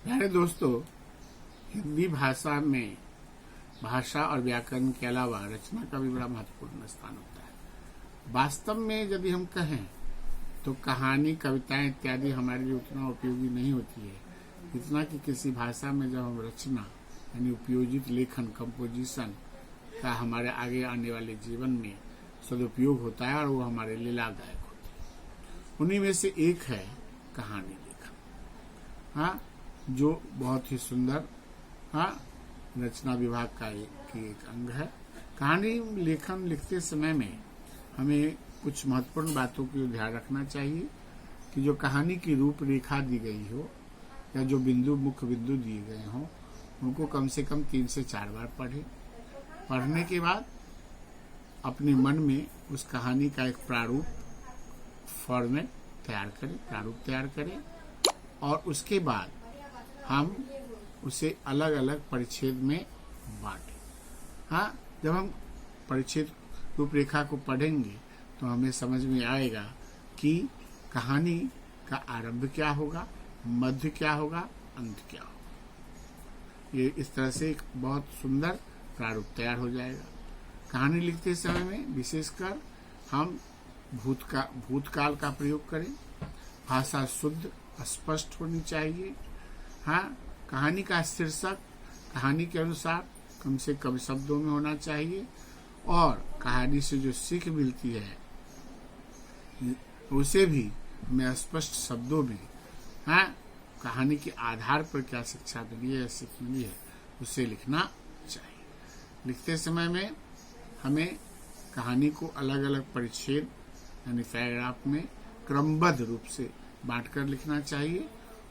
प्यारे दोस्तों, हिंदी भाषा में भाषा और व्याकरण के अलावा रचना का भी बड़ा महत्वपूर्ण स्थान होता है। वास्तव में यदि हम कहें तो कहानी, कविताएं इत्यादि हमारे लिए उतना उपयोगी नहीं होती है जितना कि किसी भाषा में जब हम रचना यानी उपयोजित लेखन, कंपोजिशन का हमारे आगे आने वाले जीवन में सदुपयोग होता है और वो हमारे लिए लाभदायक होता है। उन्हीं में से एक है कहानी लेखन, हाँ, जो बहुत ही सुंदर, हाँ, रचना विभाग का एक अंग है। कहानी लेखन लिखते समय में हमें कुछ महत्वपूर्ण बातों की ध्यान रखना चाहिए कि जो कहानी की रूपरेखा दी गई हो या जो मुख्य बिंदु दिए गए हों उनको कम से कम 3 से 4 बार पढ़ें। पढ़ने के बाद अपने मन में उस कहानी का एक प्रारूप तैयार करें और उसके बाद हम उसे अलग अलग परिच्छेद में बांटें। हाँ, जब हम परिच्छेद रूपरेखा को पढ़ेंगे तो हमें समझ में आएगा कि कहानी का आरंभ क्या होगा, मध्य क्या होगा, अंत क्या होगा। ये इस तरह से एक बहुत सुंदर प्रारूप तैयार हो जाएगा। कहानी लिखते समय में विशेषकर हम भूतकाल का प्रयोग करें। भाषा शुद्ध स्पष्ट होनी चाहिए। हाँ, कहानी का शीर्षक कहानी के अनुसार कम से कम शब्दों में होना चाहिए और कहानी से जो सीख मिलती है उसे भी हमें स्पष्ट शब्दों में, हाँ, कहानी के आधार पर क्या शिक्षा मिली है, सीख मिली है, उसे लिखना चाहिए। लिखते समय में हमें कहानी को अलग अलग परिच्छेद यानी पैराग्राफ में क्रमबद्ध रूप से बांटकर लिखना चाहिए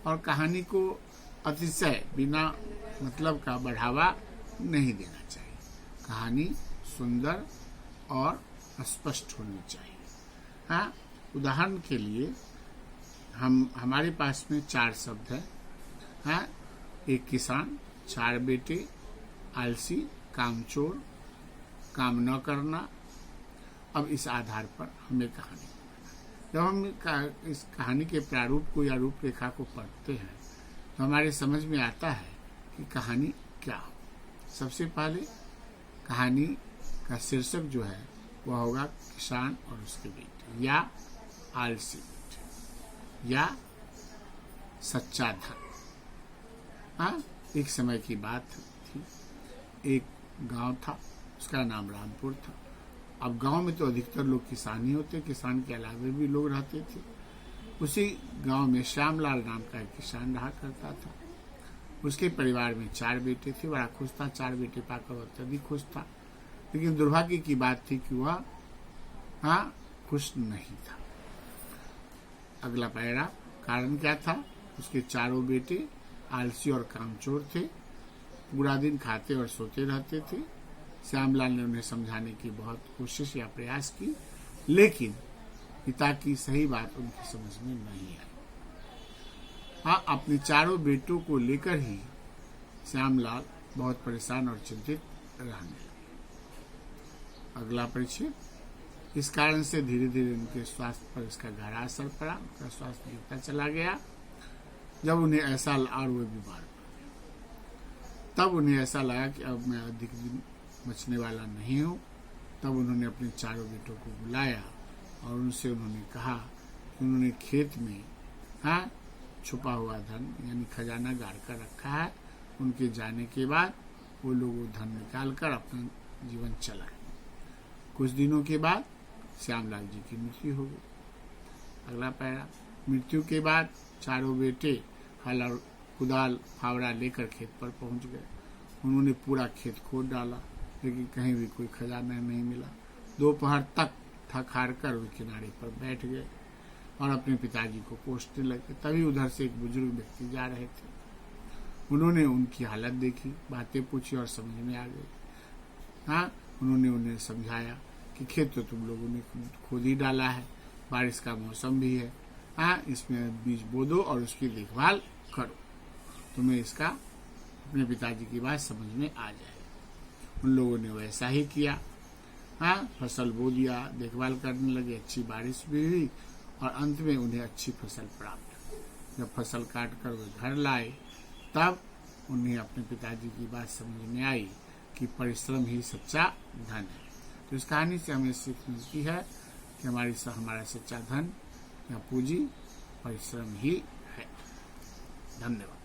और कहानी को अतिशय बिना मतलब का बढ़ावा नहीं देना चाहिए। कहानी सुंदर और स्पष्ट होनी चाहिए। हाँ, उदाहरण के लिए हमारे पास में 4 शब्द है। हाँ, एक किसान, 4 बेटे, आलसी, कामचोर, काम न करना। अब इस आधार पर हमें कहानी, जब हम इस कहानी के प्रारूप को या रूपरेखा को पढ़ते हैं तो हमारे समझ में आता है कि कहानी क्या हो। सबसे पहले कहानी का शीर्षक जो है वह होगा किसान और उसके बेटे, या आलसी बेटे, या सच्चा धन। हाँ, एक समय की बात थी, एक गांव था, उसका नाम रामपुर था। अब गांव में तो अधिकतर लोग किसान ही होते, किसान के अलावा भी लोग रहते थे। उसी गांव में श्यामलाल नाम का एक किसान रहा करता था। उसके परिवार में 4 बेटे थे। बड़ा खुश था, 4 बेटे पाकर वह अत्यधिक खुश था। लेकिन दुर्भाग्य की बात थी कि वह, हाँ, खुश नहीं था। अगला पैरा, कारण क्या था? उसके 4 बेटे आलसी और कामचोर थे, पूरा दिन खाते और सोते रहते थे। श्यामलाल ने उन्हें समझाने की बहुत कोशिश या प्रयास की, लेकिन पिता की सही बात उनकी समझ में नहीं आई। हाँ, अपने 4 बेटों को लेकर ही श्यामलाल बहुत परेशान और चिंतित रहने लगे। अगला परिच्छेद, इस कारण से धीरे धीरे उनके स्वास्थ्य पर इसका गहरा असर पड़ा। उनका स्वास्थ्य गिरता चला गया। जब उन्हें ऐसा, और वो बीमार पड़ गए, तब उन्हें ऐसा लगा कि अब मैं अधिक दिन बचने वाला नहीं हूँ। तब उन्होंने अपने 4 बेटों को बुलाया और उनसे उन्होंने कहा कि उन्होंने खेत में, हाँ, छुपा हुआ धन यानी खजाना गाड़ कर रखा है। उनके जाने के बाद वो लोग वो धन निकाल कर अपना जीवन चलाए। कुछ दिनों के बाद श्यामलाल जी की मृत्यु हो गई। अगला पैरा, मृत्यु के बाद 4 बेटे हल और कुदाल फावड़ा लेकर खेत पर पहुंच गए। उन्होंने पूरा खेत खोद डाला, लेकिन कहीं भी कोई खजाना नहीं मिला। दोपहर तक थक हार कर वे किनारे पर बैठ गए और अपने पिताजी को कोसने लगे। तभी उधर से एक बुजुर्ग व्यक्ति जा रहे थे। उन्होंने उनकी हालत देखी, बातें पूछी और समझ में आ गई। हाँ, उन्होंने उन्हें समझाया कि खेत तो तुम लोगों ने खोद ही डाला है, बारिश का मौसम भी है। हाँ, इसमें बीज बो दो और उसकी देखभाल करो, तुम्हें इसका अपने पिताजी की बात समझ में आ जाएगी। उन लोगों ने वैसा ही किया। हाँ, फसल बो दिया, देखभाल करने लगे, अच्छी बारिश भी हुई और अंत में उन्हें अच्छी फसल प्राप्त। जब फसल काट कर वे घर लाए तब उन्हें अपने पिताजी की बात समझ में आई कि परिश्रम ही सच्चा धन है। तो इस कहानी से हमें सीख मिलती है कि हमारा सच्चा धन या पूंजी परिश्रम ही है। धन्यवाद।